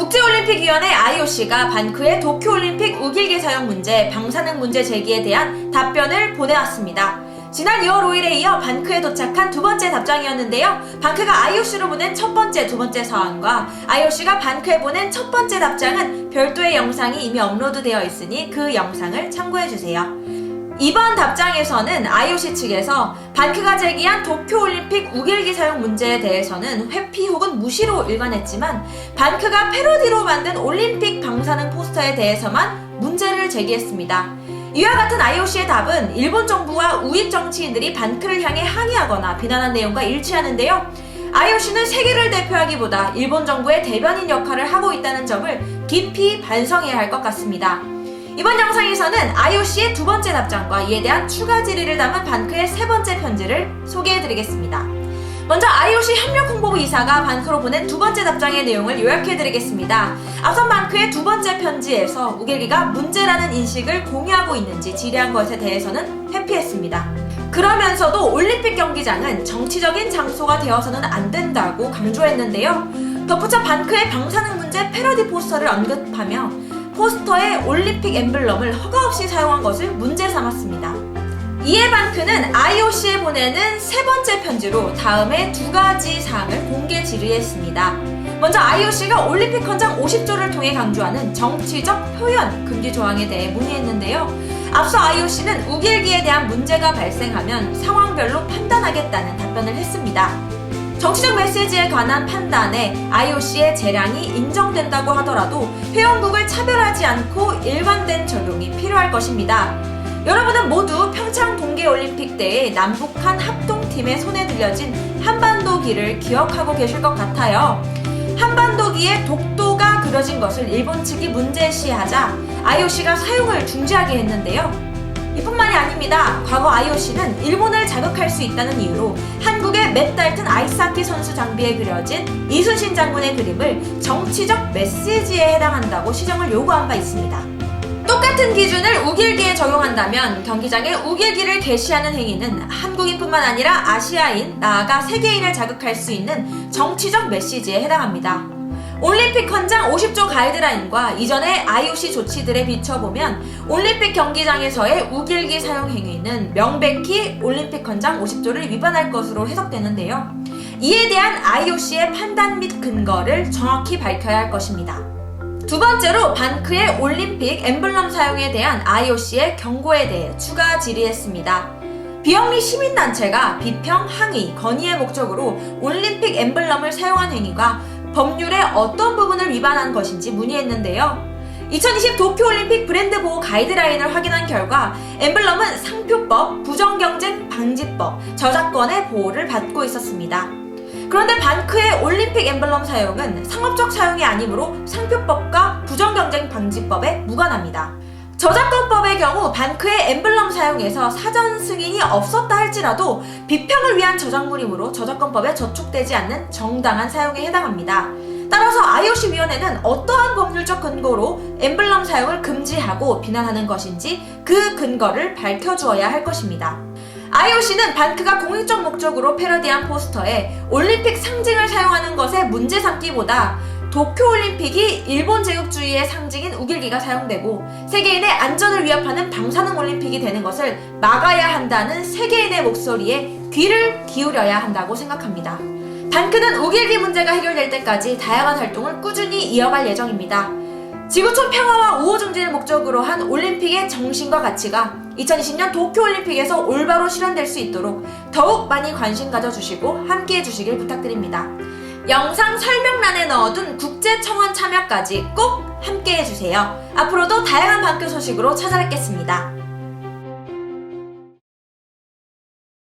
국제올림픽위원회 IOC가 반크의 도쿄올림픽 우길기 사용 문제, 방사능 문제 제기에 대한 답변을 보내왔습니다. 지난 2월 5일에 이어 반크에 도착한 두 번째 답장이었는데요. 반크가 IOC로 보낸 첫 번째, 두 번째 사안과 IOC가 반크에 보낸 첫 번째 답장은 별도의 영상이 이미 업로드되어 있으니 그 영상을 참고해주세요. 이번 답장에서는 IOC 측에서 반크가 제기한 도쿄올림픽 우길기 사용 문제에 대해서는 회피 혹은 무시로 일관했지만 반크가 패러디로 만든 올림픽 방사능 포스터에 대해서만 문제를 제기했습니다. 이와 같은 IOC의 답은 일본 정부와 우익 정치인들이 반크를 향해 항의하거나 비난한 내용과 일치하는데요. IOC는 세계를 대표하기보다 일본 정부의 대변인 역할을 하고 있다는 점을 깊이 반성해야 할 것 같습니다. 이번 영상에서는 IOC의 두 번째 답장과 이에 대한 추가 질의를 담은 반크의 세 번째 편지를 소개해드리겠습니다. 먼저 IOC 협력홍보부 이사가 반크로 보낸 두 번째 답장의 내용을 요약해드리겠습니다. 앞선 반크의 두 번째 편지에서 우길기가 문제라는 인식을 공유하고 있는지 질의한 것에 대해서는 회피했습니다. 그러면서도 올림픽 경기장은 정치적인 장소가 되어서는 안 된다고 강조했는데요. 덧붙여 반크의 방사능 문제 패러디 포스터를 언급하며 포스터에 올림픽 엠블럼을 허가 없이 사용한 것을 문제 삼았습니다. 이에 반크는 IOC에 보내는 세 번째 편지로 다음의 두 가지 사항을 공개 질의했습니다. 먼저 IOC가 올림픽 헌장 50조를 통해 강조하는 정치적 표현 금지 조항에 대해 문의했는데요. 앞서 IOC는 우길기에 대한 문제가 발생하면 상황별로 판단하겠다는 답변을 했습니다. 정치적 메시지에 관한 판단에 IOC의 재량이 인정된다고 하더라도 회원국을 차별하지 않고 일관된 적용이 필요할 것입니다. 여러분은 모두 평창 동계올림픽 때의 남북한 합동팀의 손에 들려진 한반도기를 기억하고 계실 것 같아요. 한반도기에 독도가 그려진 것을 일본 측이 문제시하자 IOC가 사용을 중지하게 했는데요. 이뿐만이 아닙니다. 과거 IOC는 일본을 자극할 수 있다는 이유로 한국의 맷달튼 아이스하키 선수 장비에 그려진 이순신 장군의 그림을 정치적 메시지에 해당한다고 시정을 요구한 바 있습니다. 똑같은 기준을 우길기에 적용한다면 경기장에 우길기를 게시하는 행위는 한국인뿐만 아니라 아시아인, 나아가 세계인을 자극할 수 있는 정치적 메시지에 해당합니다. 올림픽 헌장 50조 가이드라인과 이전의 IOC 조치들에 비춰보면 올림픽 경기장에서의 우길기 사용 행위는 명백히 올림픽 헌장 50조를 위반할 것으로 해석되는데요. 이에 대한 IOC의 판단 및 근거를 정확히 밝혀야 할 것입니다. 두 번째로 반크의 올림픽 엠블럼 사용에 대한 IOC의 경고에 대해 추가 질의했습니다. 비영리 시민단체가 비평, 항의, 건의의 목적으로 올림픽 엠블럼을 사용한 행위가 법률의 어떤 부분을 위반한 것인지 문의했는데요. 2020 도쿄올림픽 브랜드 보호 가이드라인을 확인한 결과 엠블럼은 상표법, 부정경쟁 방지법, 저작권의 보호를 받고 있었습니다. 그런데 반크의 올림픽 엠블럼 사용은 상업적 사용이 아니므로 상표법과 부정경쟁 방지법에 무관합니다. 저작권법의 경우 반크의 엠블럼 사용에서 사전 승인이 없었다 할지라도 비평을 위한 저작물이므로 저작권법에 저촉되지 않는 정당한 사용에 해당합니다. 따라서 IOC 위원회는 어떠한 법률적 근거로 엠블럼 사용을 금지하고 비난하는 것인지 그 근거를 밝혀주어야 할 것입니다. IOC는 반크가 공익적 목적으로 패러디한 포스터에 올림픽 상징을 사용하는 것에 문제 삼기보다 도쿄올림픽이 일본 제국주의의 상징인 우길기가 사용되고 세계인의 안전을 위협하는 방사능 올림픽이 되는 것을 막아야 한다는 세계인의 목소리에 귀를 기울여야 한다고 생각합니다. 반크는 우길기 문제가 해결될 때까지 다양한 활동을 꾸준히 이어갈 예정입니다. 지구촌 평화와 우호 증진을 목적으로 한 올림픽의 정신과 가치가 2020년 도쿄올림픽에서 올바로 실현될 수 있도록 더욱 많이 관심 가져주시고 함께해 주시길 부탁드립니다. 영상 설명란에 넣어둔 국제청원 참여까지 꼭 함께해 주세요. 앞으로도 다양한 반크 소식으로 찾아뵙겠습니다.